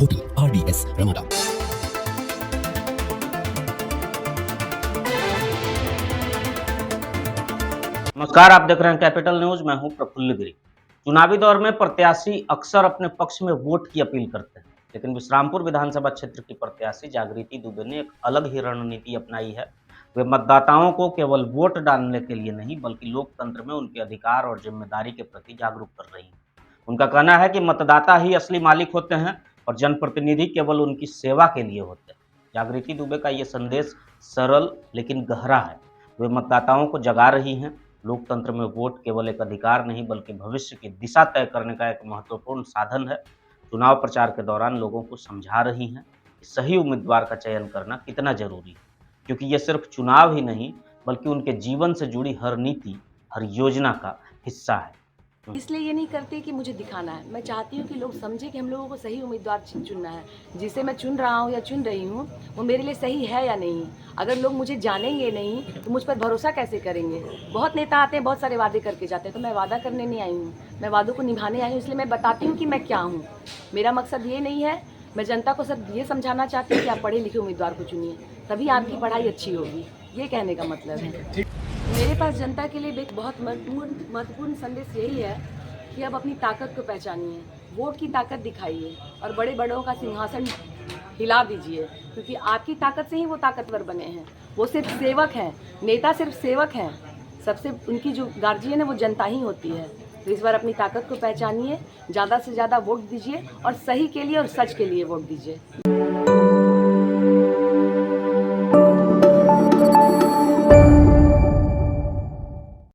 Hotel RDS Ramada. नमस्कार, आप देख रहे हैं कैपिटल न्यूज। मैं हूं प्रफुल्ल गिरी। चुनावी दौर में प्रत्याशी अक्सर अपने पक्ष में वोट की अपील करते हैं, लेकिन विश्रामपुर विधानसभा क्षेत्र की प्रत्याशी जागृति दुबे ने एक अलग ही रणनीति अपनाई है। वे मतदाताओं को केवल वोट डालने के लिए नहीं, बल्कि लोकतंत्र में उनके अधिकार और जिम्मेदारी के प्रति जागरूक कर रही हैं। उनका कहना है कि मतदाता ही असली मालिक होते हैं और जनप्रतिनिधि केवल उनकी सेवा के लिए होते हैं। जागृति दुबे का ये संदेश सरल लेकिन गहरा है। वे मतदाताओं को जगा रही हैं। लोकतंत्र में वोट केवल एक अधिकार नहीं, बल्कि भविष्य की दिशा तय करने का एक महत्वपूर्ण साधन है। चुनाव प्रचार के दौरान लोगों को समझा रही हैं कि सही उम्मीदवार का चयन करना कितना जरूरी है, क्योंकि ये सिर्फ चुनाव ही नहीं, बल्कि उनके जीवन से जुड़ी हर नीति, हर योजना का हिस्सा है। इसलिए ये नहीं करते कि मुझे दिखाना है। मैं चाहती हूँ कि लोग समझे कि हम लोगों को सही उम्मीदवार चुनना है। जिसे मैं चुन रहा हूँ या चुन रही हूँ, वो मेरे लिए सही है या नहीं। अगर लोग मुझे जानेंगे नहीं तो मुझ पर भरोसा कैसे करेंगे। बहुत नेता आते हैं, बहुत सारे वादे करके जाते हैं, तो मैं वादा करने नहीं आई हूँ, मैं वादों को निभाने आई हूँ। इसलिए मैं बताती हूँ कि मैं क्या हूँ। मेरा मकसद ये नहीं है। मैं जनता को सिर्फ ये समझाना चाहती हूँ कि आप पढ़े लिखे उम्मीदवार को चुनिए, तभी आपकी पढ़ाई अच्छी होगी। ये कहने का मतलब है। मेरे पास जनता के लिए एक बहुत महत्वपूर्ण संदेश यही है कि अब अपनी ताकत को पहचानिए, वोट की ताकत दिखाइए और बड़े बड़ों का सिंहासन हिला दीजिए, क्योंकि आपकी ताकत से ही वो ताकतवर बने हैं। वो सिर्फ सेवक हैं, नेता सिर्फ सेवक हैं। सबसे उनकी जो गार्जियन है वो जनता ही होती है। तो इस बार अपनी ताकत को पहचानिए, ज़्यादा से ज़्यादा वोट दीजिए और सही के लिए और सच के लिए वोट दीजिए।